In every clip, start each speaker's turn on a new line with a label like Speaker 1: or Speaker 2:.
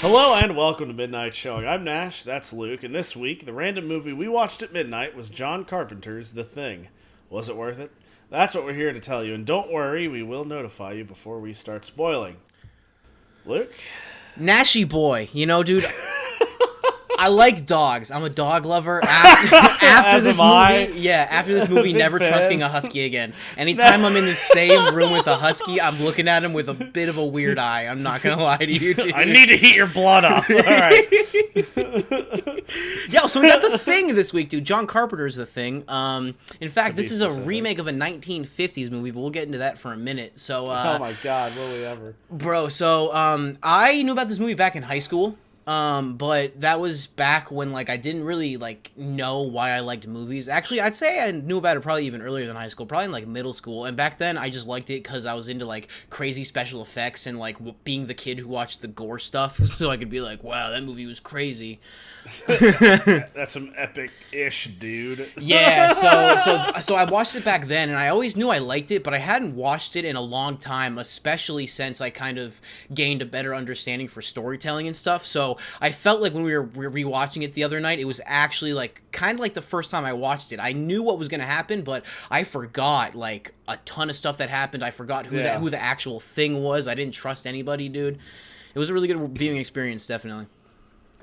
Speaker 1: Hello and welcome to Midnight Showing. I'm Nash, that's Luke, and this week, the random movie we watched at midnight was John Carpenter's The Thing. Was it worth it? That's what we're here to tell you, and don't worry, we will notify you before we start spoiling. Luke?
Speaker 2: Nashy boy, dude, I like dogs. I'm a dog lover. After this movie, never trusting a husky again. Anytime I'm in the same room with a husky, I'm looking at him with a bit of a weird eye. I'm not gonna lie to you, dude.
Speaker 1: I need to heat your blood up. All right.
Speaker 2: Yo, so we got The Thing this week, dude. John Carpenter's The Thing. In fact, this is a remake of a 1950s movie, but we'll get into that for a minute. So,
Speaker 1: oh my God, will we ever?
Speaker 2: Bro, so I knew about this movie back in high school. But that was back when, I didn't really, know why I liked movies. Actually, I'd say I knew about it probably even earlier than high school, probably in, middle school. And back then, I just liked it because I was into, crazy special effects and, being the kid who watched the gore stuff. So I could be like, wow, that movie was crazy.
Speaker 1: That's some epic-ish, dude.
Speaker 2: Yeah, so I watched it back then, and I always knew I liked it, but I hadn't watched it in a long time, especially since I kind of gained a better understanding for storytelling and stuff. So I felt like when we were rewatching it the other night, it was actually kind of the first time I watched it. I knew what was going to happen, but I forgot a ton of stuff that happened. I forgot who the actual thing was. I didn't trust anybody, dude. It was a really good viewing experience, definitely.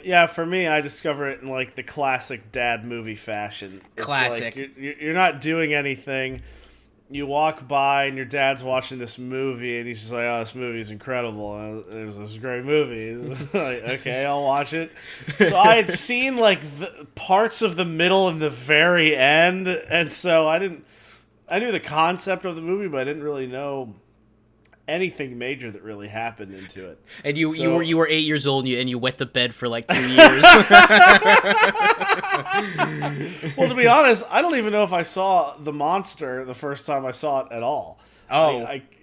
Speaker 1: Yeah, for me, I discover it in the classic dad movie fashion. It's
Speaker 2: classic.
Speaker 1: You're not doing anything. You walk by and your dad's watching this movie and he's just like, "Oh, this movie's incredible. It was a great movie." It's like, okay, I'll watch it. So I had seen the parts of the middle and the very end, and so I knew the concept of the movie, but I didn't really know anything major that really happened into it.
Speaker 2: And you were 8 years old and you wet the bed for 2 years.
Speaker 1: Well, to be honest, I don't even know if I saw the monster the first time I saw it at all.
Speaker 2: Oh,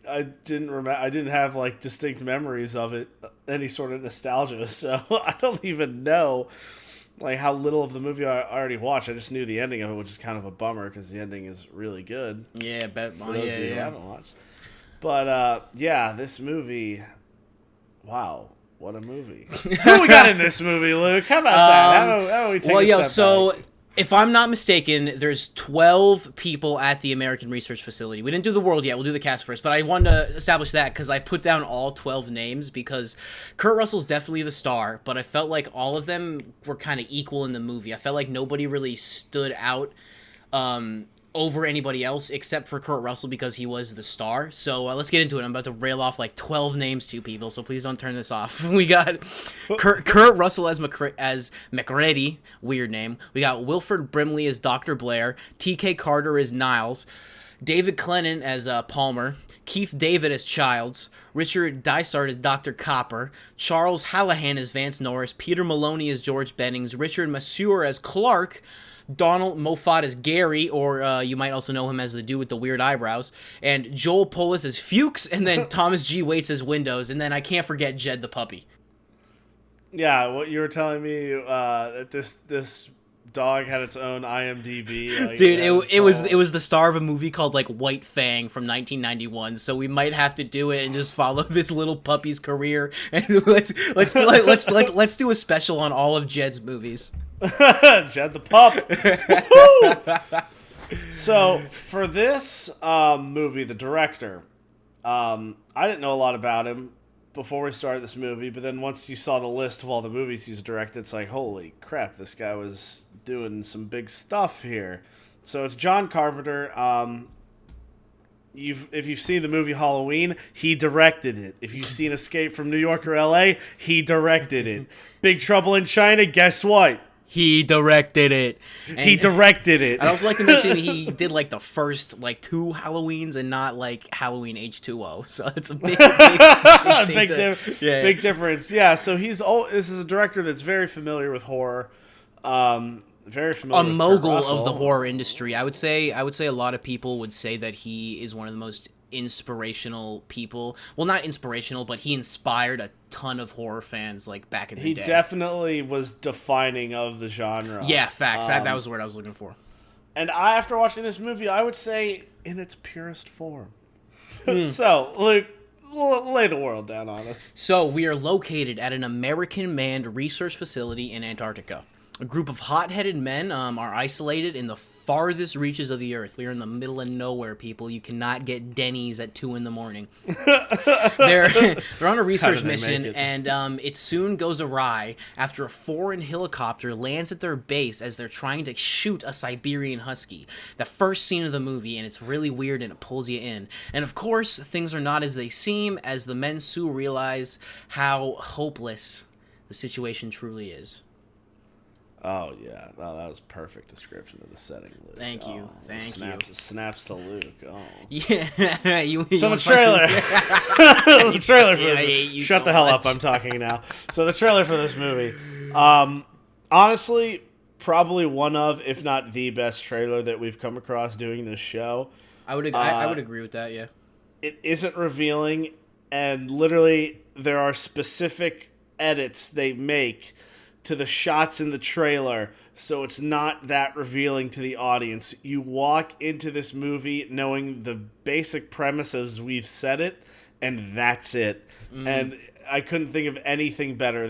Speaker 1: I didn't remember. I didn't have distinct memories of it, any sort of nostalgia. So I don't even know how little of the movie I already watched. I just knew the ending of it, which is kind of a bummer because the ending is really good.
Speaker 2: Yeah, bet.
Speaker 1: For those of you who haven't watched. But, this movie, wow, what a movie. Who we got in this movie, Luke? How about that? How do we take a step back?
Speaker 2: If I'm not mistaken, there's 12 people at the American Research Facility. We didn't do the world yet. We'll do the cast first. But I wanted to establish that because I put down all 12 names because Kurt Russell's definitely the star, but I felt like all of them were kind of equal in the movie. I felt like nobody really stood out over anybody else except for Kurt Russell because he was the star. So let's get into it. I'm about to rail off 12 names to people, so please don't turn this off. We got Kurt Russell as McReady, weird name. We got Wilford Brimley as Dr. Blair, T.K. Carter as Niles, David Clennon as Palmer, Keith David as Childs, Richard Dysart as Dr. Copper, Charles Hallahan as Vance Norris, Peter Maloney as George Bennings, Richard Masur as Clark, Donald Moffat as Gary, or you might also know him as the dude with the weird eyebrows, and Joel Polis as Fuchs, and then Thomas G. Waits as Windows, and then I can't forget Jed the puppy.
Speaker 1: Yeah, what you were telling me that this dog had its own IMDb.
Speaker 2: Dude, it was the star of a movie called White Fang from 1991. So we might have to do it and just follow this little puppy's career. And let's do a special on all of Jed's movies.
Speaker 1: Jed the pup. So for this movie, the director, I didn't know a lot about him before we started this movie, but then once you saw the list of all the movies he's directed, it's like, holy crap, this guy was doing some big stuff here. So it's John Carpenter. If you've seen the movie Halloween, he directed it. If you've seen Escape from New York or L.A., he directed it. Big Trouble in China, guess what?
Speaker 2: He directed it.
Speaker 1: He directed it.
Speaker 2: I'd also like to mention he did the first 2 Halloweens and not Halloween H2O. So it's a big
Speaker 1: difference. Yeah. So this is a director that's very familiar with horror. Very familiar.
Speaker 2: A mogul of the horror industry. I would say a lot of people would say that he is one of the most inspirational people. Well, not inspirational, but he inspired a ton of horror fans back in the day.
Speaker 1: He definitely was defining of the genre.
Speaker 2: Yeah, facts. That was the word I was looking for.
Speaker 1: And after watching this movie, I would say in its purest form. So, Luke, lay the world down on us.
Speaker 2: So, we are located at an American-manned research facility in Antarctica. A group of hot-headed men are isolated in the farthest reaches of the Earth. We are in the middle of nowhere, people. You cannot get Denny's at 2 in the morning. They're on a research mission, and it soon goes awry after a foreign helicopter lands at their base as they're trying to shoot a Siberian Husky. The first scene of the movie, and it's really weird, and it pulls you in. And of course, things are not as they seem as the men soon realize how hopeless the situation truly is.
Speaker 1: Oh, yeah. Oh, that was perfect description of the setting, Luke.
Speaker 2: Thank you. Thank you.
Speaker 1: Snaps to Luke. Oh.
Speaker 2: Yeah.
Speaker 1: So the trailer. The trailer for this. Shut the hell
Speaker 2: much
Speaker 1: up. I'm talking now. So the trailer for this movie. Honestly, probably one of, if not the best trailer that we've come across doing this show.
Speaker 2: I would agree with that, yeah.
Speaker 1: It isn't revealing, and literally there are specific edits they make to the shots in the trailer, so it's not that revealing to the audience. You walk into this movie knowing the basic premises, we've said it, and that's it. And I couldn't think of anything better.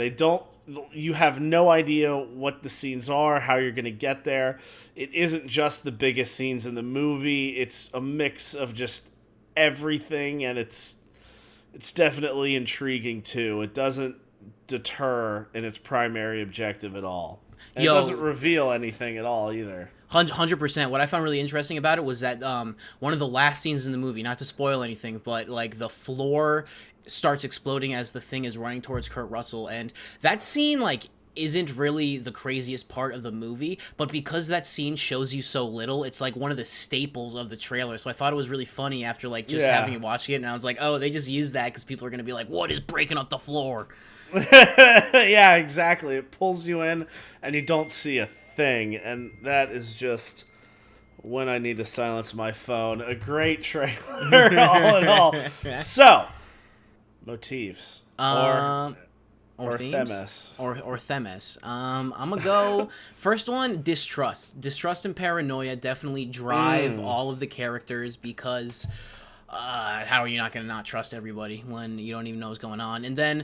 Speaker 1: You have no idea what the scenes are, how you're going to get there. It isn't just the biggest scenes in the movie. It's a mix of just everything, and it's definitely intriguing too. It doesn't deter in its primary objective at all. And it doesn't reveal anything at all either.
Speaker 2: 100%. What I found really interesting about it was that one of the last scenes in the movie, not to spoil anything, but like the floor starts exploding as the thing is running towards Kurt Russell, and that scene like isn't really the craziest part of the movie, but because that scene shows you so little, it's like one of the staples of the trailer. So I thought it was really funny after like just having it watching it, and I was like, oh, they just used that because people are gonna be like, what is breaking up the floor?
Speaker 1: Yeah, exactly. It pulls you in and you don't see a thing, and that is just when I need to silence my phone. A great trailer, all in all. So, motifs or themes
Speaker 2: or themes. I'm gonna go first one. Distrust and paranoia definitely drive all of the characters because how are you not going to not trust everybody when you don't even know what's going on? And then,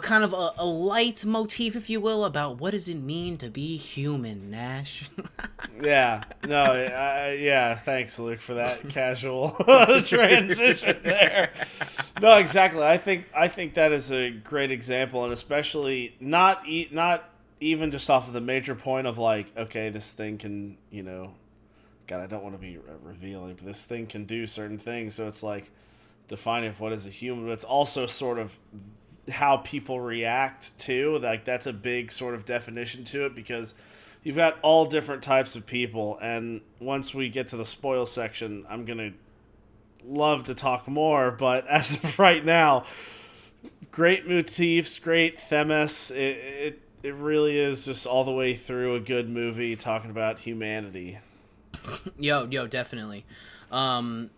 Speaker 2: kind of a light motif, if you will, about what does it mean to be human, Nash?
Speaker 1: Yeah. No, yeah, thanks, Luke, for that casual transition there. No, exactly. I think that is a great example, and especially not even just off of the major point of like, okay, this thing can, God, I don't want to be revealing, but this thing can do certain things. So it's like defining what is a human, but it's also sort of how people react to. Like that's a big sort of definition to it because you've got all different types of people. And once we get to the spoil section, I'm going to love to talk more. But as of right now, great motifs, great themes. It really is just all the way through a good movie talking about humanity.
Speaker 2: Yo, definitely. You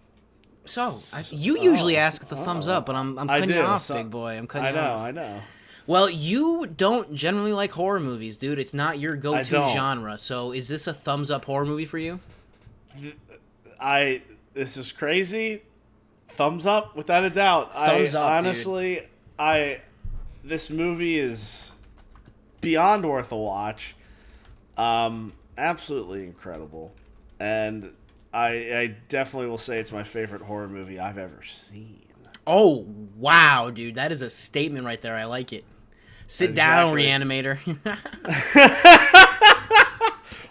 Speaker 2: usually ask the thumbs up, but I'm cutting you off, big boy. I'm cutting you off. I know. Well, you don't generally like horror movies, dude. It's not your go-to genre. So, is this a thumbs up horror movie for you?
Speaker 1: This is crazy. Thumbs up, without a doubt.
Speaker 2: Thumbs up,
Speaker 1: honestly, dude. This movie is beyond worth a watch. Absolutely incredible. And I definitely will say it's my favorite horror movie I've ever seen.
Speaker 2: Oh, wow, dude. That is a statement right there. I like it. Sit down, Reanimator.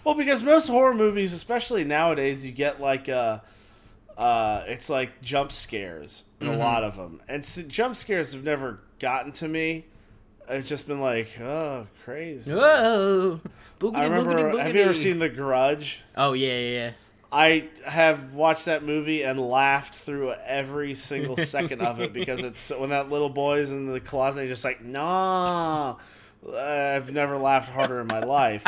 Speaker 1: Well, because most horror movies, especially nowadays, you get like it's like jump scares in a lot of them. And jump scares have never gotten to me. It's just been like, oh, crazy.
Speaker 2: Whoa. Boogity,
Speaker 1: I remember,
Speaker 2: boogity.
Speaker 1: Have you ever seen The Grudge?
Speaker 2: Oh, yeah.
Speaker 1: I have watched that movie and laughed through every single second of it because it's when that little boy's in the closet, he's just like, no. I've never laughed harder in my life.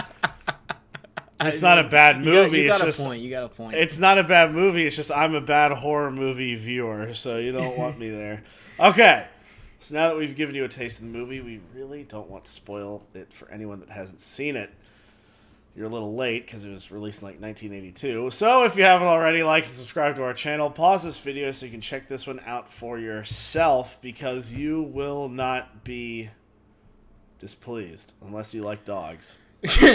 Speaker 1: It's not a bad movie.
Speaker 2: You got a point.
Speaker 1: It's not a bad movie. It's just I'm a bad horror movie viewer, so you don't want me there. Okay. So now that we've given you a taste of the movie, we really don't want to spoil it for anyone that hasn't seen it. you're a little late because it was released in like 1982. So if you haven't already, like and subscribe to our channel. Pause this video so you can check this one out for yourself, because you will not be displeased unless you like dogs.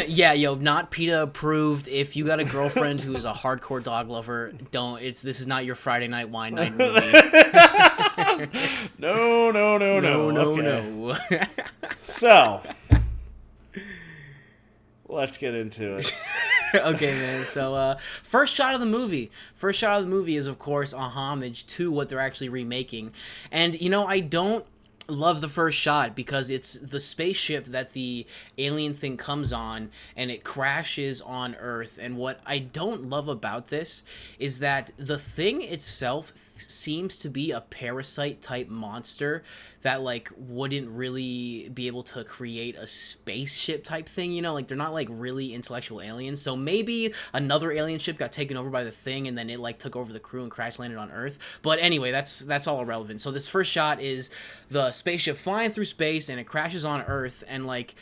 Speaker 2: Yeah, yo, not PETA approved. If you got a girlfriend who is a hardcore dog lover, don't. This is not your Friday night wine night movie.
Speaker 1: No.
Speaker 2: No.
Speaker 1: So, let's get into it.
Speaker 2: Okay, man. So, first shot of the movie. First shot of the movie is, of course, a homage to what they're actually remaking. And, you know, I don't love the first shot because it's the spaceship that the alien thing comes on and it crashes on Earth. And what I don't love about this is that the thing itself seems to be a parasite type monster that like wouldn't really be able to create a spaceship type thing, you know, like they're not like really intellectual aliens. So maybe another alien ship got taken over by the thing and then it like took over the crew and crash landed on Earth. But anyway, that's all irrelevant. So this first shot is the spaceship flying through space and it crashes on Earth, and like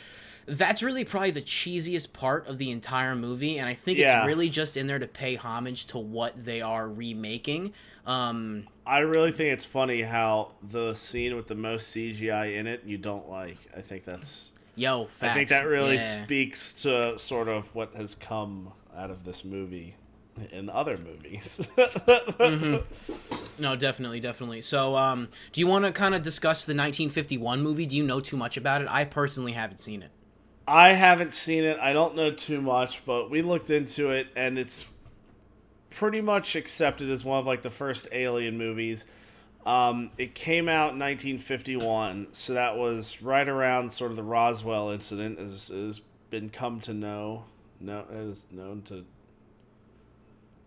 Speaker 2: that's really probably the cheesiest part of the entire movie, and I think it's really just in there to pay homage to what they are remaking.
Speaker 1: I really think it's funny how the scene with the most CGI in it you don't like. I think that's
Speaker 2: facts.
Speaker 1: I think that really speaks to sort of what has come out of this movie in other movies.
Speaker 2: Mm-hmm. No, definitely. So, do you want to kind of discuss the 1951 movie? Do you know too much about it? I personally haven't seen it.
Speaker 1: I haven't seen it. I don't know too much, but we looked into it, and it's pretty much accepted as one of like the first Alien movies. It came out in 1951, so that was right around sort of the Roswell incident, as has been come to know. No, as known to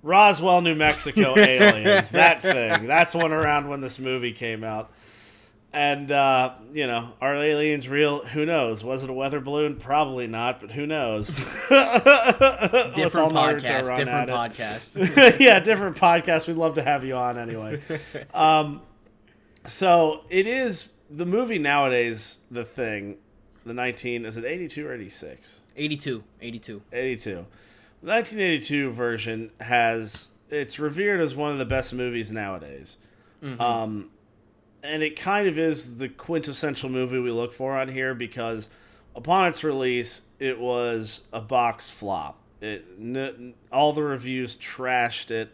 Speaker 1: Roswell, New Mexico aliens. That thing. That's one around when this movie came out. And, you know, are aliens real? Who knows? Was it a weather balloon? Probably not, but who knows?
Speaker 2: Different podcast.
Speaker 1: Yeah, different podcast. We'd love to have you on anyway. So it is the movie nowadays, The Thing, is it 82 or 86?
Speaker 2: 82.
Speaker 1: 82. The 1982 version it's revered as one of the best movies nowadays. Mm-hmm. And it kind of is the quintessential movie we look for on here, because upon its release, it was a box flop. All the reviews trashed it,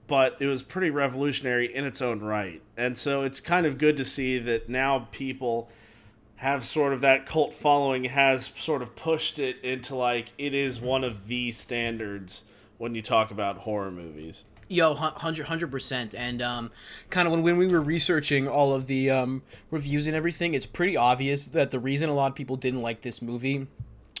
Speaker 1: but it was pretty revolutionary in its own right. And so it's kind of good to see that now people have sort of that cult following has sort of pushed it into like it is one of the standards when you talk about horror movies.
Speaker 2: Yo, 100%. And kind of when we were researching all of the reviews and everything, it's pretty obvious that the reason a lot of people didn't like this movie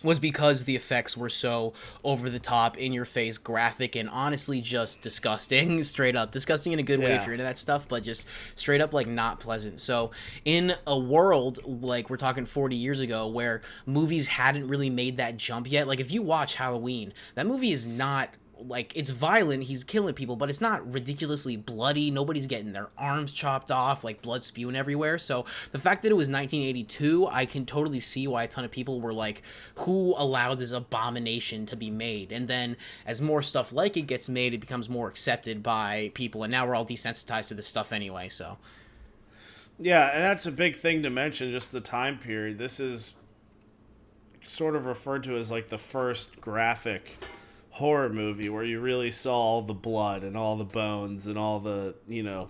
Speaker 2: was because the effects were so over the top, in your face, graphic, and honestly just disgusting. Straight up disgusting in a good way if you're into that stuff, but just straight up like not pleasant. So in a world like we're talking 40 years ago where movies hadn't really made that jump yet, like if you watch Halloween, that movie is not like, it's violent, he's killing people, but it's not ridiculously bloody. Nobody's getting their arms chopped off, like blood spewing everywhere. So the fact that it was 1982, I can totally see why a ton of people were like, who allowed this abomination to be made? And then as more stuff like it gets made, it becomes more accepted by people, and now we're all desensitized to this stuff anyway. So
Speaker 1: yeah, and that's a big thing to mention, just the time period. This is sort of referred to as like the first graphic horror movie where you really saw all the blood and all the bones and all the, you know,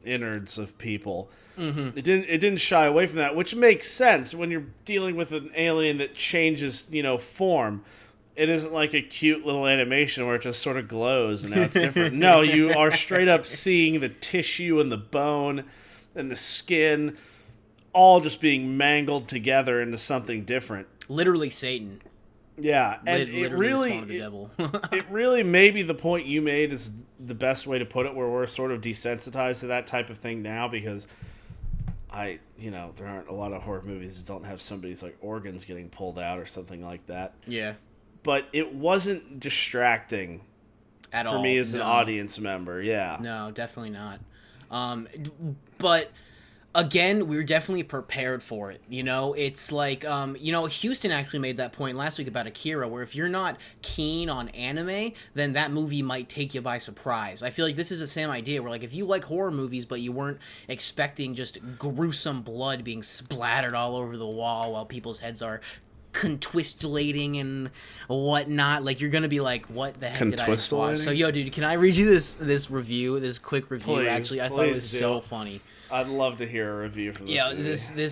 Speaker 1: innards of people. Mm-hmm. It didn't shy away from that, which makes sense when you're dealing with an alien that changes, you know, form. It isn't like a cute little animation where it just sort of glows and now it's different. No, you are straight up seeing the tissue and the bone and the skin all just being mangled together into something different.
Speaker 2: Literally Satan.
Speaker 1: Yeah, and it really maybe the point you made is the best way to put it, where we're sort of desensitized to that type of thing now, because there aren't a lot of horror movies that don't have somebody's like organs getting pulled out or something like that.
Speaker 2: Yeah.
Speaker 1: But it wasn't distracting
Speaker 2: at all
Speaker 1: for me as an audience member. Yeah.
Speaker 2: No, definitely not. But Again, we're definitely prepared for it. It's like, Houston actually made that point last week about Akira, where if you're not keen on anime, then that movie might take you by surprise. I feel like this is the same idea, where like if you like horror movies, but you weren't expecting just gruesome blood being splattered all over the wall while people's heads are contwistulating and whatnot, like you're gonna be like, what the heck did I just watch? So yo, dude, can I read you this quick review?
Speaker 1: Please,
Speaker 2: actually, I thought it was
Speaker 1: do.
Speaker 2: so funny.
Speaker 1: I'd love to hear a review from this movie.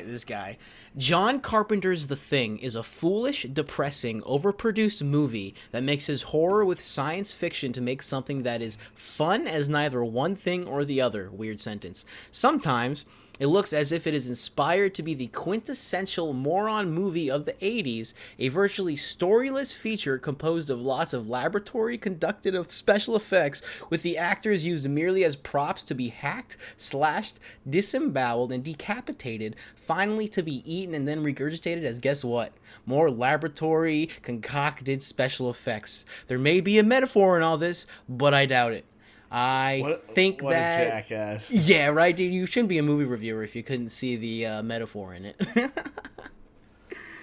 Speaker 2: This guy. John Carpenter's The Thing is a foolish, depressing, overproduced movie that mixes horror with science fiction to make something that is fun as neither one thing or the other. Weird sentence. Sometimes it looks as if it is inspired to be the quintessential moron movie of the 80s, a virtually storyless feature composed of lots of laboratory-conducted special effects, with the actors used merely as props to be hacked, slashed, disemboweled, and decapitated, finally to be eaten and then regurgitated as, guess what? More laboratory, concocted special effects. There may be a metaphor in all this, but I doubt it. I think
Speaker 1: what
Speaker 2: that...
Speaker 1: a jackass.
Speaker 2: Yeah, right, dude. You shouldn't be a movie reviewer if you couldn't see the metaphor in it.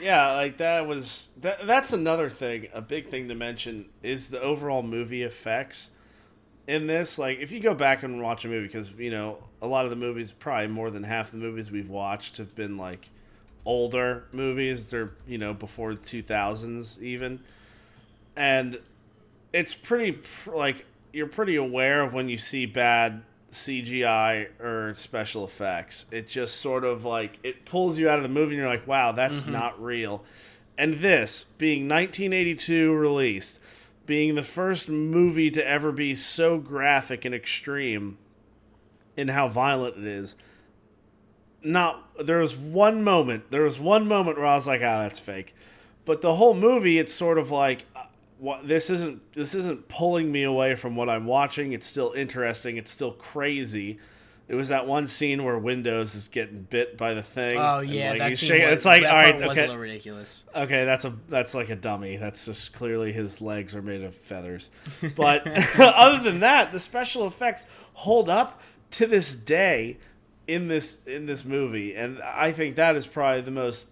Speaker 1: Yeah, like that's another thing, a big thing to mention, is the overall movie effects in this. Like, if you go back and watch a movie, because, a lot of the movies, probably more than half the movies we've watched have been, like, older movies. They're, before the 2000s even. And it's pretty, like... You're pretty aware of when you see bad CGI or special effects. It just sort of like, it pulls you out of the movie and you're like, wow, that's not real. And this, being 1982 released, being the first movie to ever be so graphic and extreme in how violent it is, there was one moment where I was like, that's fake. But the whole movie, it's sort of like... This isn't pulling me away from what I'm watching. It's still interesting. It's still crazy. It was that one scene where Windows is getting bit by the thing.
Speaker 2: Oh yeah,
Speaker 1: like,
Speaker 2: that scene was,
Speaker 1: it's like,
Speaker 2: that
Speaker 1: all right,
Speaker 2: part was
Speaker 1: okay,
Speaker 2: a little ridiculous.
Speaker 1: Okay, that's like a dummy. That's just clearly his legs are made of feathers. But other than that, the special effects hold up to this day in this movie, and I think that is probably the most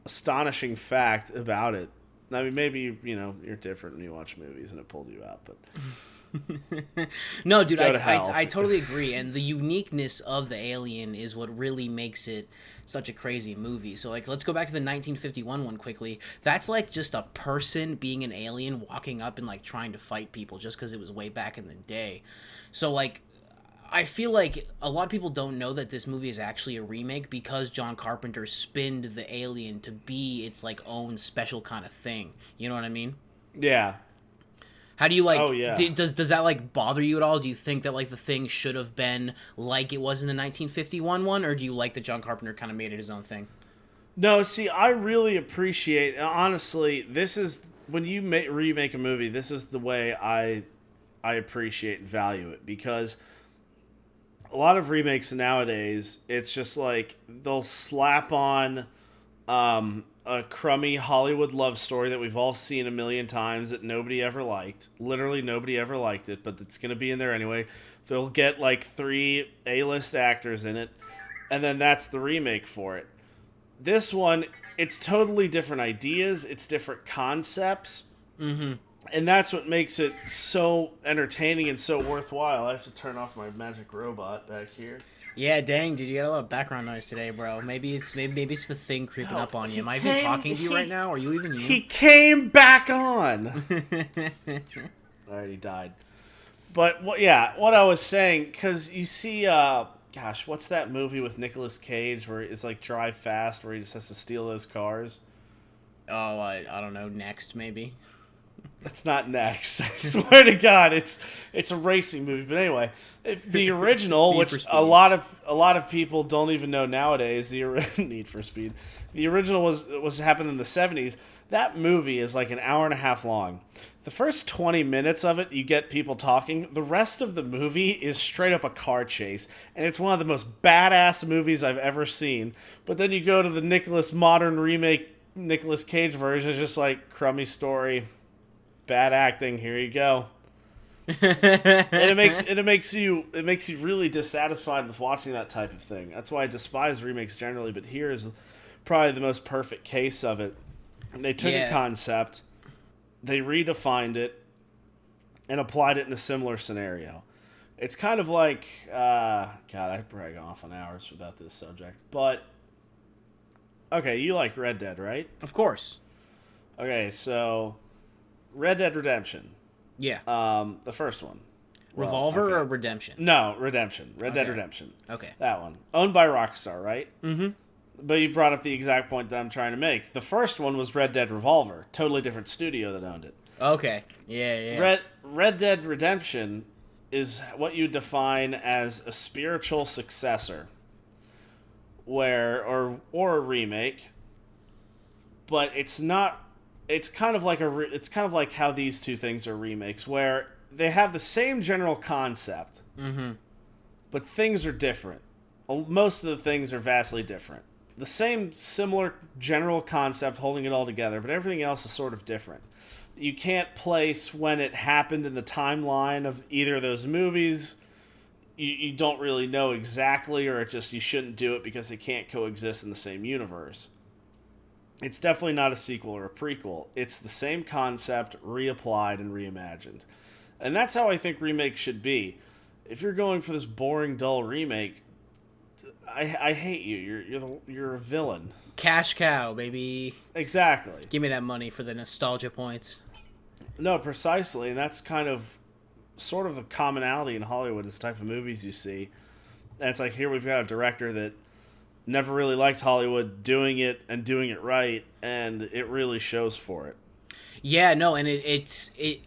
Speaker 1: astonishing fact about it. I mean, maybe, you're different when you watch movies and it pulled you out, but...
Speaker 2: No, dude, I totally agree. And the uniqueness of the alien is what really makes it such a crazy movie. So, like, let's go back to the 1951 one quickly. That's, like, just a person being an alien walking up and, like, trying to fight people just because it was way back in the day. So, like... I feel like a lot of people don't know that this movie is actually a remake because John Carpenter spinned the alien to be its like own special kind of thing. You know what I mean?
Speaker 1: Yeah.
Speaker 2: How do you like?
Speaker 1: Oh, yeah.
Speaker 2: Does that like bother you at all? Do you think that like the thing should have been like it was in the 1951 one, or do you like that John Carpenter kind of made it his own thing?
Speaker 1: No, see, I really appreciate. Honestly, this is when you remake a movie. This is the way I appreciate and value it, because a lot of remakes nowadays, it's just like they'll slap on a crummy Hollywood love story that we've all seen a million times that nobody ever liked. Literally nobody ever liked it, but it's going to be in there anyway. They'll get like 3 A-list actors in it, and then that's the remake for it. This one, it's totally different ideas. It's different concepts. Mm-hmm. And that's what makes it so entertaining and so worthwhile. I have to turn off my magic robot back here.
Speaker 2: Yeah, dang, dude, you got a lot of background noise today, bro. Maybe it's the thing creeping up on you. Am I even talking to you right now? Are you even you?
Speaker 1: He came back on. Alright, he died. But what I was saying, because you see, gosh, what's that movie with Nicolas Cage where it's like Drive Fast, where he just has to steal those cars?
Speaker 2: Oh, I don't know. Next, maybe.
Speaker 1: That's not Next. I swear to God, it's a racing movie. But anyway, the original, which a lot of people don't even know nowadays, Need for Speed. The original was happened in the 70s. That movie is like an hour and a half long. The first 20 minutes of it, you get people talking. The rest of the movie is straight up a car chase, and it's one of the most badass movies I've ever seen. But then you go to the modern remake Nicolas Cage version, it's just like crummy story. Bad acting. Here you go. And it makes you really dissatisfied with watching that type of thing. That's why I despise remakes generally, but here is probably the most perfect case of it. They took a concept, they redefined it, and applied it in a similar scenario. It's kind of like, God, I brag off on hours about this subject, but okay, you like Red Dead, right?
Speaker 2: Of course.
Speaker 1: Okay, so Red Dead Redemption.
Speaker 2: Yeah.
Speaker 1: The first one.
Speaker 2: Revolver or Redemption?
Speaker 1: No, Redemption. Red Dead Redemption.
Speaker 2: Okay.
Speaker 1: That one. Owned by Rockstar, right?
Speaker 2: Mm-hmm.
Speaker 1: But you brought up the exact point that I'm trying to make. The first one was Red Dead Revolver. Totally different studio that owned it.
Speaker 2: Okay. Yeah.
Speaker 1: Red Dead Redemption is what you define as a spiritual successor. Or a remake. But it's not. It's kind of like how these two things are remakes, where they have the same general concept, but things are different. Most of the things are vastly different. The same similar general concept holding it all together, but everything else is sort of different. You can't place when it happened in the timeline of either of those movies. You don't really know exactly, or you shouldn't do it because they can't coexist in the same universe. It's definitely not a sequel or a prequel. It's the same concept, reapplied and reimagined. And that's how I think remakes should be. If you're going for this boring, dull remake, I hate you. You're a villain.
Speaker 2: Cash cow, baby.
Speaker 1: Exactly.
Speaker 2: Give me that money for the nostalgia points.
Speaker 1: No, precisely. And that's kind of sort of the commonality in Hollywood is the type of movies you see. And it's like, here we've got a director that never really liked Hollywood doing it right, and it really shows for it.
Speaker 2: Yeah, no, and it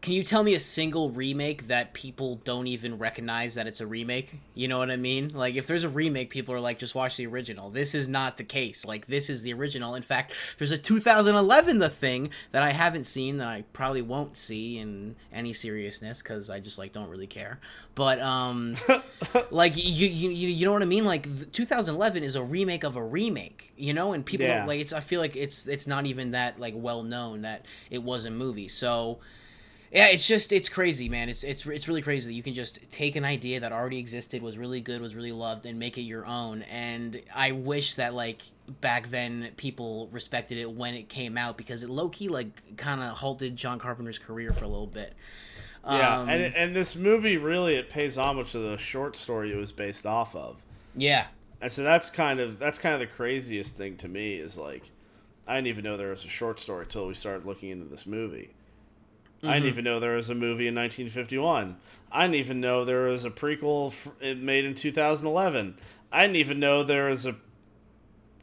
Speaker 2: can you tell me a single remake that people don't even recognize that it's a remake? You know what I mean? Like, if there's a remake, people are like, just watch the original. This is not the case. Like, this is the original. In fact, there's a 2011 The Thing that I haven't seen, that I probably won't see in any seriousness, because I just, like, don't really care. But, like, you know what I mean? Like, 2011 is a remake of a remake, you know? And people, like, I feel like it's not even that, like, well-known that it was a movie. So yeah, it's crazy, man. It's really crazy that you can just take an idea that already existed, was really good, was really loved, and make it your own. And I wish that, like, back then people respected it when it came out, because it low-key, like, kind of halted John Carpenter's career for a little bit.
Speaker 1: Yeah, and this movie really, it pays homage to the short story it was based off of.
Speaker 2: Yeah.
Speaker 1: And so that's kind of the craziest thing to me, is like, I didn't even know there was a short story until we started looking into this movie. I didn't even know there was a movie in 1951. I didn't even know there was a prequel made in 2011. I didn't even know there was a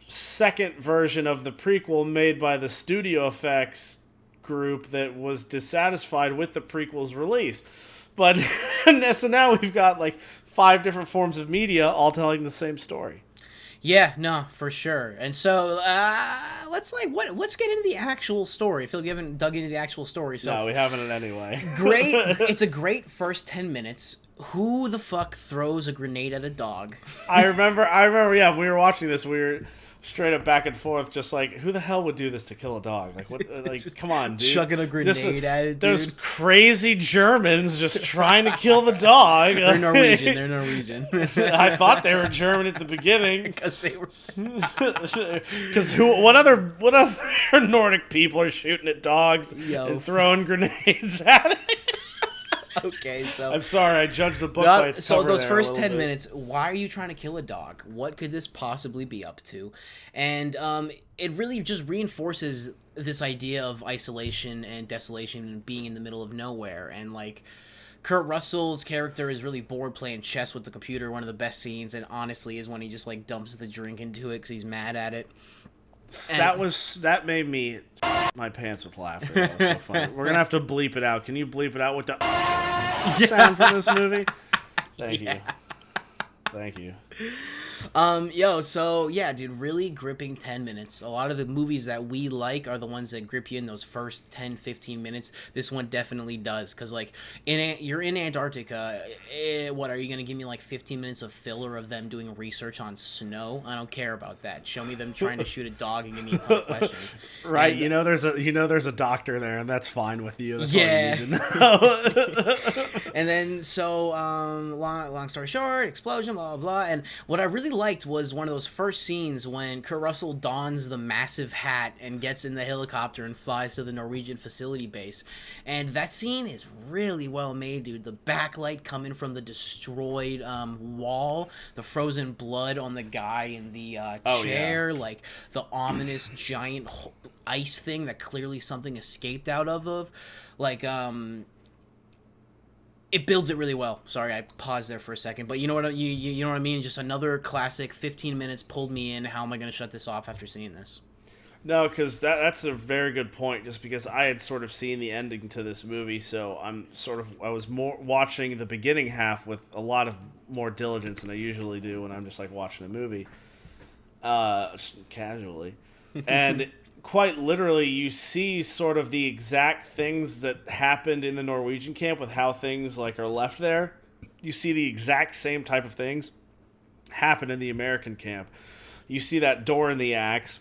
Speaker 1: second version of the prequel made by the studio effects group that was dissatisfied with the prequel's release. But so now we've got like 5 different forms of media all telling the same story.
Speaker 2: Yeah, no, for sure. And so let's get into the actual story. I feel like you haven't dug into the actual story. So
Speaker 1: no, we haven't in any way.
Speaker 2: Great. It's a great first 10 minutes. Who the fuck throws a grenade at a dog?
Speaker 1: I remember. Yeah, we were watching this. We were straight up back and forth, just like, who the hell would do this to kill a dog? Like, what? Like, come on, dude.
Speaker 2: Chucking a grenade at it, dude.
Speaker 1: There's crazy Germans just trying to kill the dog.
Speaker 2: They're Norwegian.
Speaker 1: I thought they were German at the beginning.
Speaker 2: Because they were.
Speaker 1: Because what other Nordic people are shooting at dogs and throwing grenades at it?
Speaker 2: Okay, so
Speaker 1: I'm sorry, I judged the book by its cover.
Speaker 2: So those first 10 minutes, why are you trying to kill a dog? What could this possibly be up to? And it really just reinforces this idea of isolation and desolation and being in the middle of nowhere. And like, Kurt Russell's character is really bored playing chess with the computer. One of the best scenes, and honestly, is when he just like dumps the drink into it because he's mad at it.
Speaker 1: That made me my pants with laughter. That was so funny. We're gonna have to bleep it out. Can you bleep it out with the sound from this movie? Thank you.
Speaker 2: So yeah, dude, really gripping 10 minutes. A lot of the movies that we like are the ones that grip you in those first 10, 15 minutes. This one definitely does, because, like, you're in Antarctica. What, are you going to give me, like, 15 minutes of filler of them doing research on snow? I don't care about that. Show me them trying to shoot a dog and give me a ton of questions.
Speaker 1: Right,
Speaker 2: And,
Speaker 1: there's a doctor there, and that's fine with you. That's
Speaker 2: yeah.
Speaker 1: all you need to know.
Speaker 2: And then, so, long story short, explosion, blah, blah, blah. And what I really liked was one of those first scenes when Kurt Russell dons the massive hat and gets in the helicopter and flies to the Norwegian facility base. And that scene is really well made, dude. The backlight coming from the destroyed wall, the frozen blood on the guy in the chair, like the ominous giant ice thing that clearly something escaped out of. Like, it builds it really well. Sorry, I paused there for a second, but you know what you know what I mean? Just another classic 15 minutes pulled me in. How am I going to shut this off after seeing this?
Speaker 1: No, because that's a very good point. Just because I had sort of seen the ending to this movie, so I was more watching the beginning half with a lot of more diligence than I usually do when I'm just like watching a movie, casually, and quite literally you see sort of the exact things that happened in the Norwegian camp with how things like are left there. You see the exact same type of things happen in the American camp. You see that door in the axe.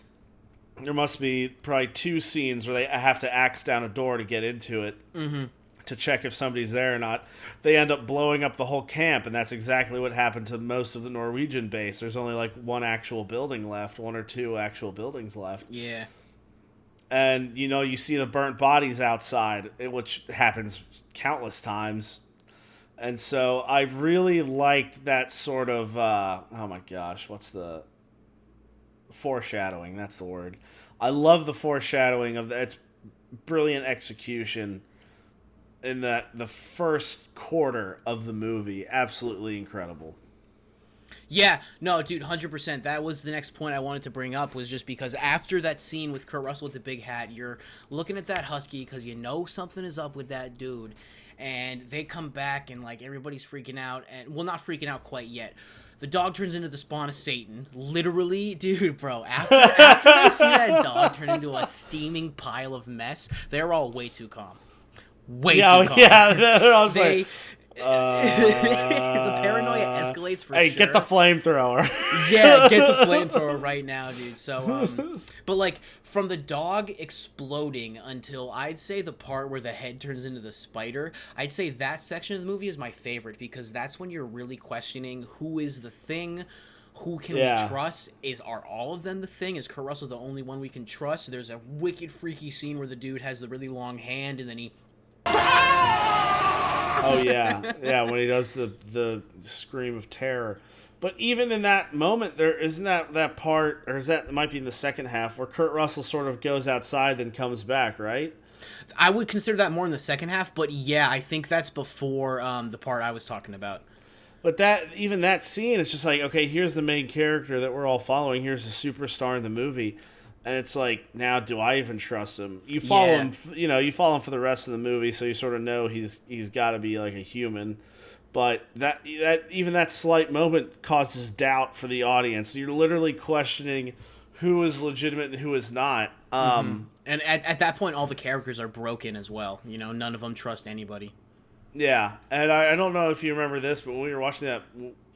Speaker 1: There must be probably 2 scenes where they have to axe down a door to get into it to check if somebody's there or not. They end up blowing up the whole camp, and that's exactly what happened to most of the Norwegian base. There's only like 1 actual building left, 1 or 2 actual buildings left.
Speaker 2: Yeah.
Speaker 1: And, you see the burnt bodies outside, which happens countless times. And so I really liked that sort of, oh my gosh, what's the... foreshadowing, that's the word. I love the foreshadowing of that. It's brilliant execution in that the first quarter of the movie. Absolutely incredible.
Speaker 2: Yeah, no, dude, 100%. That was the next point I wanted to bring up, was just because after that scene with Kurt Russell with the big hat, you're looking at that husky because you know something is up with that dude, and they come back and, like, everybody's freaking out, and, well, not freaking out quite yet. The dog turns into the spawn of Satan. Literally, dude, bro, after they see that dog turn into a steaming pile of mess, they're all way too calm. Way too calm.
Speaker 1: Yeah, I was like...
Speaker 2: the paranoia escalates for sure.
Speaker 1: Hey, get the flamethrower.
Speaker 2: Yeah, get the flamethrower right now, dude. So, but like from the dog exploding until I'd say the part where the head turns into the spider, I'd say that section of the movie is my favorite, because that's when you're really questioning who is the thing. Who can we trust? Are all of them the thing? Is Kurt Russell the only one we can trust? There's a wicked freaky scene where the dude has the really long hand and then he...
Speaker 1: Oh yeah, when he does the scream of terror. But even in that moment, there isn't that part, or is that, it might be in the second half, where Kurt Russell sort of goes outside then comes back, right?
Speaker 2: I would consider that more in the second half, but yeah, I think that's before the part I was talking about.
Speaker 1: But even that scene, it's just like, okay, here's the main character that we're all following. Here's the superstar in the movie. And it's like, now do I even trust him? You follow him, you follow him for the rest of the movie, so you sort of know he's got to be like a human. But that even that slight moment causes doubt for the audience. You're literally questioning who is legitimate and who is not.
Speaker 2: And at that point, all the characters are broken as well. None of them trust anybody.
Speaker 1: Yeah, and I don't know if you remember this, but when we were watching that,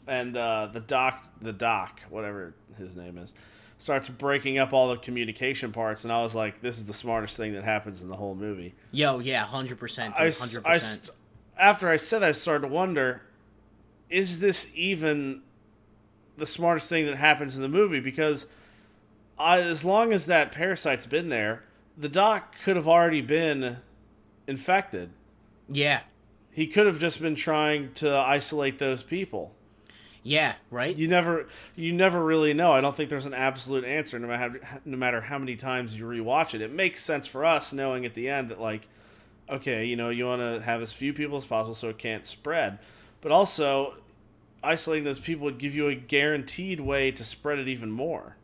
Speaker 1: and the doc, whatever his name is, starts breaking up all the communication parts, and I was like, this is the smartest thing that happens in the whole movie.
Speaker 2: Yo, yeah, 100%, 100%.
Speaker 1: After I said that, I started to wonder, is this even the smartest thing that happens in the movie? Because as long as that parasite's been there, the doc could have already been infected.
Speaker 2: Yeah.
Speaker 1: He could have just been trying to isolate those people.
Speaker 2: Yeah, right?
Speaker 1: You never really know. I don't think there's an absolute answer, no matter how many times you rewatch it. It makes sense for us knowing at the end that, like, okay, you want to have as few people as possible so it can't spread. But also, isolating those people would give you a guaranteed way to spread it even more.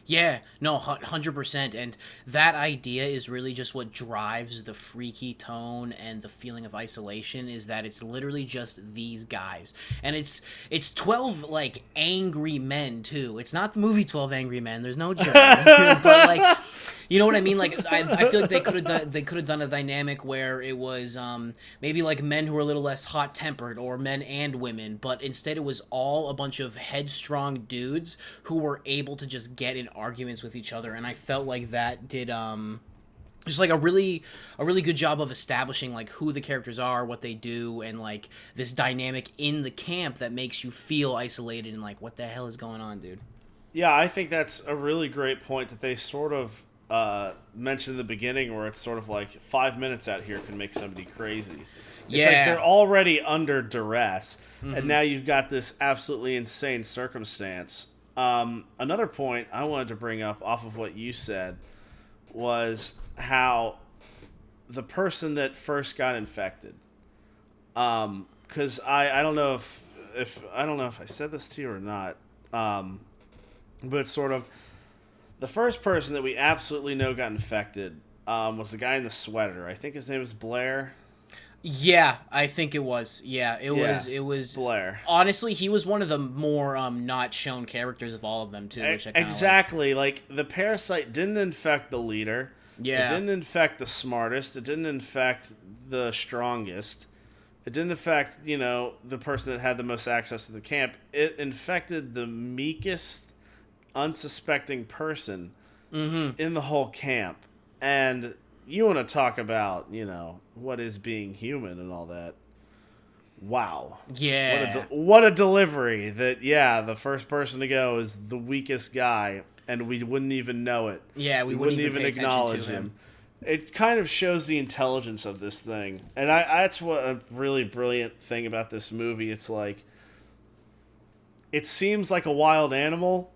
Speaker 2: Yeah, no, 100%. And that idea is really just what drives the freaky tone and the feeling of isolation, is that it's literally just these guys. And it's 12 like angry men too. It's not the movie 12 Angry Men. There's no joke. But like, you know what I mean? Like, I feel like they could have done a dynamic where it was maybe like men who were a little less hot tempered, or men and women, but instead it was all a bunch of headstrong dudes who were able to just get in arguments with each other, and I felt like that did just like a really good job of establishing like who the characters are, what they do, and like this dynamic in the camp that makes you feel isolated and like, what the hell is going on, dude?
Speaker 1: Yeah, I think that's a really great point that they sort of mentioned in the beginning, where it's sort of like 5 minutes out here can make somebody crazy. It's like they're already under duress, and now you've got this absolutely insane circumstance. Another point I wanted to bring up off of what you said was how the person that first got infected, because I don't know if I don't know if I said this to you or not, but it's sort of the first person that we absolutely know got infected was the guy in the sweater. I think his name was Blair.
Speaker 2: Yeah, I think it was. Yeah, it was
Speaker 1: Blair.
Speaker 2: Honestly, he was one of the more not shown characters of all of them too. Which I
Speaker 1: exactly. Like, the parasite didn't infect the leader.
Speaker 2: Yeah.
Speaker 1: It didn't infect the smartest. It didn't infect the strongest. It didn't affect, the person that had the most access to the camp. It infected the meekest, unsuspecting person in the whole camp. And you want to talk about, what is being human and all that. Wow.
Speaker 2: Yeah.
Speaker 1: What a delivery that, the first person to go is the weakest guy, and we wouldn't even know it.
Speaker 2: Yeah, we wouldn't even acknowledge him.
Speaker 1: It kind of shows the intelligence of this thing. And that's what a really brilliant thing about this movie. It's like, it seems like a wild animal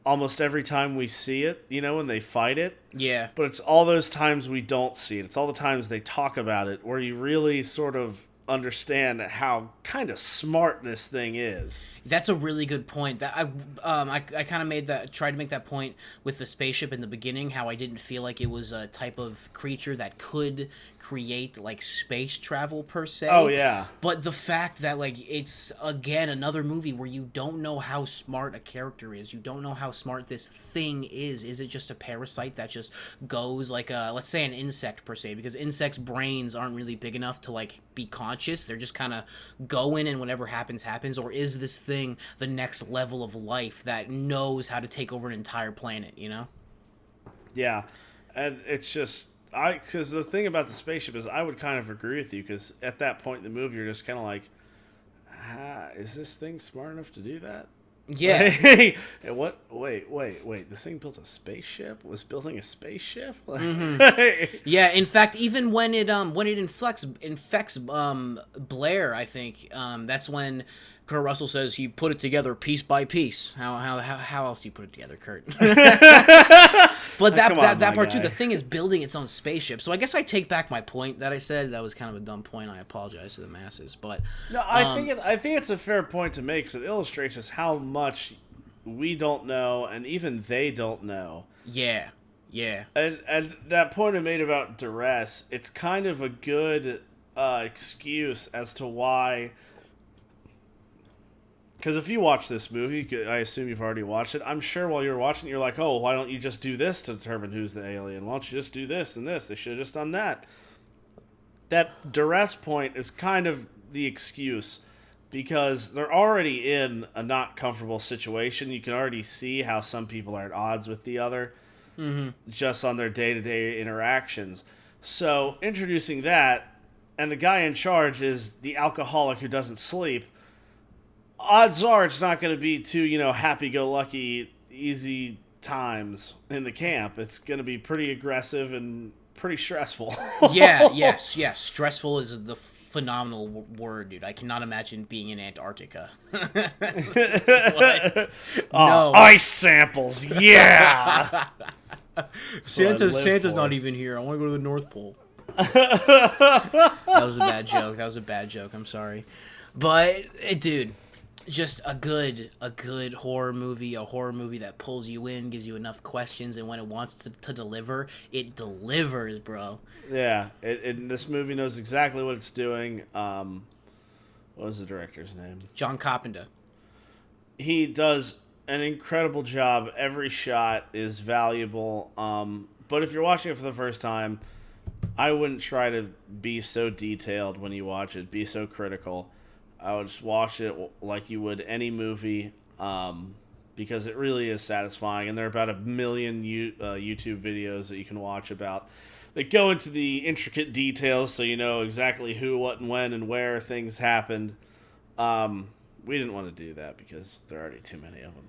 Speaker 1: almost every time we see it, when they fight it.
Speaker 2: Yeah.
Speaker 1: But it's all those times we don't see it. It's all the times they talk about it where you really sort of understand how kind of smart this thing is.
Speaker 2: That's a really good point. That I kind of tried to make that point with the spaceship in the beginning, how I didn't feel like it was a type of creature that could create like space travel per se.
Speaker 1: Oh yeah.
Speaker 2: But the fact that like it's again another movie where you don't know how smart a character is. You don't know how smart this thing is. Is it just a parasite that just goes like let's say an insect per se, because insects' brains aren't really big enough to like be conscious. They're just kind of going, and whatever happens, or is this thing the next level of life that knows how to take over an entire planet,
Speaker 1: Yeah. And it's just, because the thing about the spaceship is, I would kind of agree with you, because at that point in the movie, you're just kind of like, is this thing smart enough to do that?
Speaker 2: Yeah.
Speaker 1: Hey, what? Wait. This thing built a spaceship? Was building a spaceship?
Speaker 2: Yeah. In fact, even when it infects Blair, I think that's when Kurt Russell says he put it together piece by piece. How else do you put it together, Kurt? But that part too. The thing is building its own spaceship. So I guess I take back my point that I said. That was kind of a dumb point. I apologize to the masses. But
Speaker 1: no, I think it's a fair point to make, because it illustrates just how much we don't know, and even they don't know.
Speaker 2: Yeah. Yeah.
Speaker 1: And that point I made about duress, it's kind of a good excuse as to why. Because if you watch this movie, I assume you've already watched it. I'm sure while you're watching it, you're like, oh, why don't you just do this to determine who's the alien? Why don't you just do this and this? They should have just done that. That duress point is kind of the excuse, because they're already in a not comfortable situation. You can already see how some people are at odds with the other, just on their day-to-day interactions. So introducing that, and the guy in charge is the alcoholic who doesn't sleep, odds are it's not going to be too, happy-go-lucky, easy times in the camp. It's going to be pretty aggressive and pretty stressful.
Speaker 2: Yes. Stressful is the phenomenal word, dude. I cannot imagine being in Antarctica.
Speaker 1: No. Ice samples, yeah!
Speaker 2: Santa's not even here. I want to go to the North Pole. That was a bad joke. I'm sorry. But, dude, just a good horror movie, a horror movie that pulls you in, gives you enough questions, and when it wants to deliver, it delivers, bro.
Speaker 1: Yeah, this movie knows exactly what it's doing. What was the director's name?
Speaker 2: John Carpenter.
Speaker 1: He does an incredible job. Every shot is valuable. But if you're watching it for the first time, I wouldn't try to be so detailed when you watch it, be so critical. I would just watch it like you would any movie, because it really is satisfying. And there are about 1 million YouTube videos that you can watch about that go into the intricate details, so you know exactly who, what, and when, and where things happened. We didn't want to do that because there are already too many of them.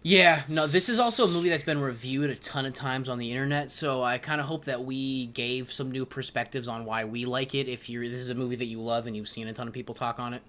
Speaker 2: Yeah, no, this is also a movie that's been reviewed a ton of times on the internet, so I kind of hope that we gave some new perspectives on why we like it. If this is a movie that you love and you've seen a ton of people talk on it.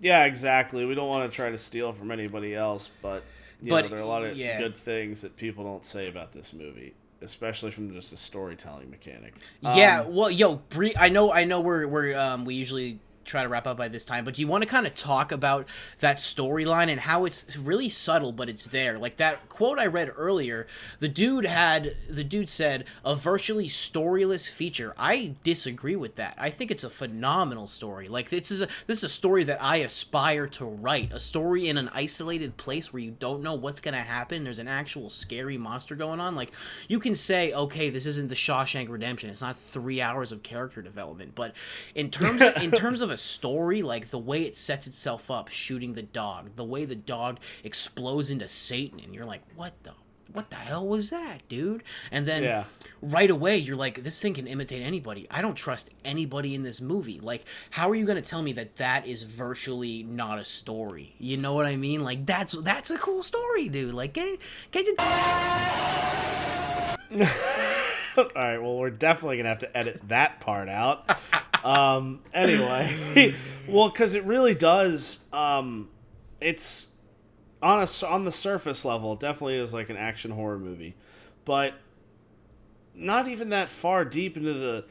Speaker 1: Yeah, exactly. We don't want to try to steal from anybody else, but there are a lot of good things that people don't say about this movie, especially from just a storytelling mechanic.
Speaker 2: Yeah, well, I know we usually try to wrap up by this time, but do you want to kind of talk about that storyline and how it's really subtle, but it's there? Like that quote I read earlier, the dude said a virtually storyless feature. I disagree with that. I think it's a phenomenal story. Like this is a story that I aspire to write, a story in an isolated place where you don't know what's going to happen. There's an actual scary monster going on. Like you can say, okay, this isn't the Shawshank Redemption. It's not 3 hours of character development, but in terms of a story, like the way it sets itself up, shooting the dog, the way the dog explodes into Satan, and you're like, what the hell was that, dude? And then right away you're like, this thing can imitate anybody. I don't trust anybody in this movie. Like, how are you gonna tell me that is virtually not a story? You know what I mean? Like that's a cool story, dude. Like get you.
Speaker 1: All right, well, we're definitely gonna have to edit that part out. Anyway, well, because it really does. It's on the surface level, it definitely is like an action horror movie, but not even that far deep into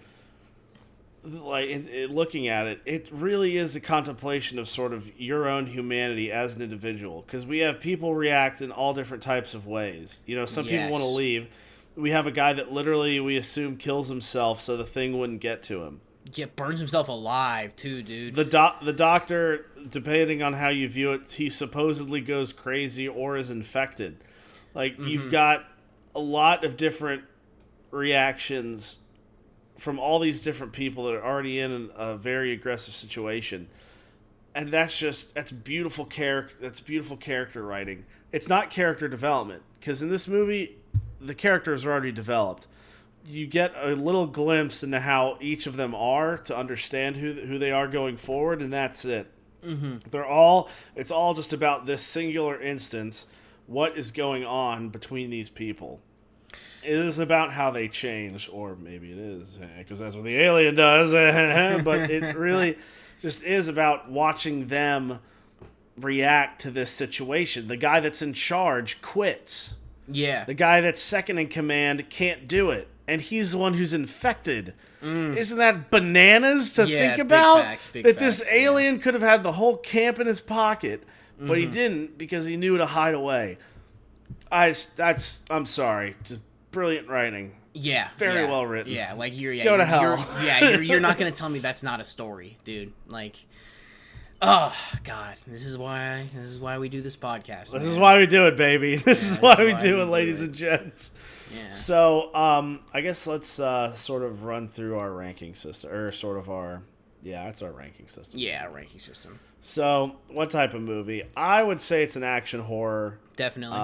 Speaker 1: looking at it, it really is a contemplation of sort of your own humanity as an individual. Because we have people react in all different types of ways. You know, some people want to leave. We have a guy that literally, we assume, kills himself so the thing wouldn't get to him.
Speaker 2: Yeah, burns himself alive too, dude.
Speaker 1: The doctor, depending on how you view it, he supposedly goes crazy or is infected. Like, you've got a lot of different reactions from all these different people that are already in a very aggressive situation. And that's beautiful character writing. It's not character development, because in this movie, the characters are already developed. You get a little glimpse into how each of them are to understand who they are going forward, and that's it. Mm-hmm. It's all just about this singular instance, what is going on between these people. It is about how they change, or maybe it is, because that's what the alien does, but it really just is about watching them react to this situation. The guy that's in charge quits.
Speaker 2: Yeah.
Speaker 1: The guy that's second in command can't do it, and he's the one who's infected. Isn't that bananas to think about? Big facts, this alien could have had the whole camp in his pocket, but he didn't because he knew to hide away. I'm sorry, just brilliant writing.
Speaker 2: Yeah,
Speaker 1: very well written.
Speaker 2: Yeah, like
Speaker 1: go to hell.
Speaker 2: You're not gonna tell me that's not a story, dude. Like. Oh God! This is why we do this podcast.
Speaker 1: This is why we do it, baby. This is why we do it, ladies and gents. Yeah. So, I guess let's sort of run through our ranking system, or sort of it's our ranking system.
Speaker 2: Yeah, ranking system.
Speaker 1: So, what type of movie? I would say it's an action horror.
Speaker 2: Definitely.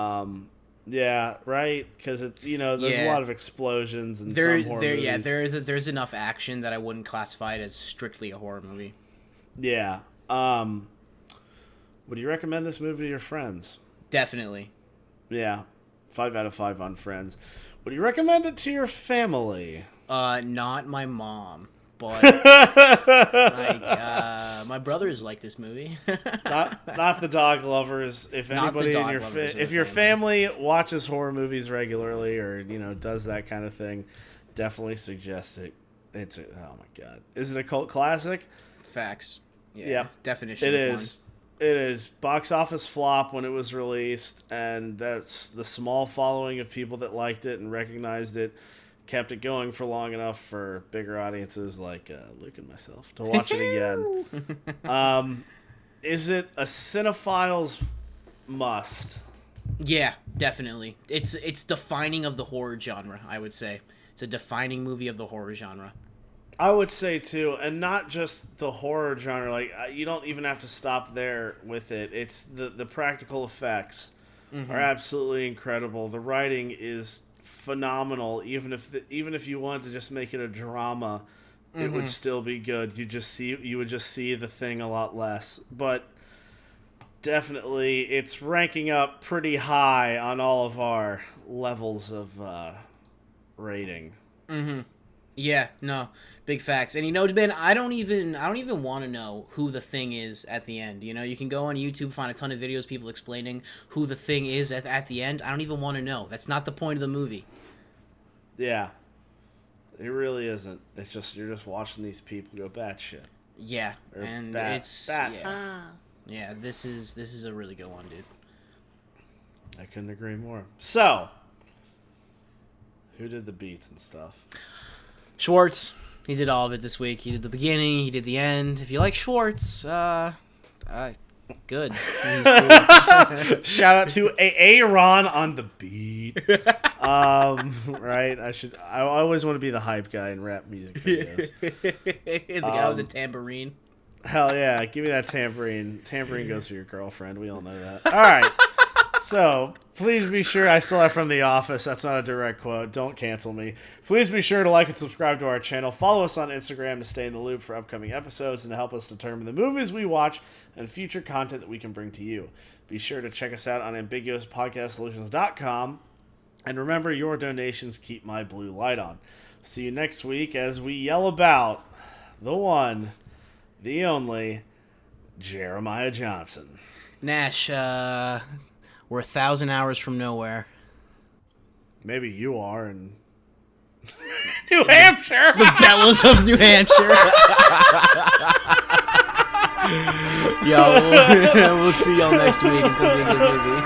Speaker 1: Yeah, right. Because there's a lot of explosions and some horror movies.
Speaker 2: Yeah, there's enough action that I wouldn't classify it as strictly a horror movie.
Speaker 1: Yeah. Would you recommend this movie to your friends?
Speaker 2: Definitely.
Speaker 1: Yeah. 5 out of 5 on friends. Would you recommend it to your family?
Speaker 2: Not my mom, but my brothers like this movie.
Speaker 1: not the dog lovers. If anybody in your family watches horror movies regularly, or does that kind of thing, definitely suggest it. Oh my God, is it a cult classic?
Speaker 2: Facts.
Speaker 1: Yeah.
Speaker 2: Definition.
Speaker 1: It
Speaker 2: of
Speaker 1: is. It is box office flop when it was released, and that's the small following of people that liked it and recognized it kept it going for long enough for bigger audiences like Luke and myself to watch it again. Is it a cinephile's must?
Speaker 2: Yeah, definitely. It's defining of the horror genre, I would say. It's a defining movie of the horror genre.
Speaker 1: I would say too, and not just the horror genre. Like you don't even have to stop there with it. It's the practical effects are absolutely incredible. The writing is phenomenal. Even if you wanted to just make it a drama, it would still be good. You would just see the thing a lot less. But definitely, it's ranking up pretty high on all of our levels of rating.
Speaker 2: Yeah, no, big facts. And Ben, I don't even want to know who the thing is at the end. You can go on YouTube, find a ton of videos, people explaining who the thing is at the end. I don't even want to know. That's not the point of the movie.
Speaker 1: Yeah, it really isn't. It's just you're just watching these people go batshit.
Speaker 2: Yeah,
Speaker 1: Or
Speaker 2: and
Speaker 1: bat.
Speaker 2: yeah. This is a really good one, dude.
Speaker 1: I couldn't agree more. So, who did the beats and stuff?
Speaker 2: Schwartz. He did all of it this week. He did the beginning. He did the end. If you like Schwartz, good. He's cool.
Speaker 1: Shout out to Aaron on the beat. Right? I always want to be the hype guy in rap music videos.
Speaker 2: The guy with the tambourine.
Speaker 1: Hell yeah, give me that tambourine. Tambourine goes for your girlfriend. We all know that. All right. So, please be sure, I stole that from The Office. That's not a direct quote. Don't cancel me. Please be sure to like and subscribe to our channel. Follow us on Instagram to stay in the loop for upcoming episodes and to help us determine the movies we watch and future content that we can bring to you. Be sure to check us out on ambiguouspodcastsolutions.com. And remember, your donations keep my blue light on. See you next week as we yell about the one, the only, Jeremiah Johnson.
Speaker 2: Nash, we're 1,000 hours from nowhere.
Speaker 1: Maybe you are in New Hampshire.
Speaker 2: The Bellows of New Hampshire. Yo, we'll see y'all next week. It's going to be a good movie.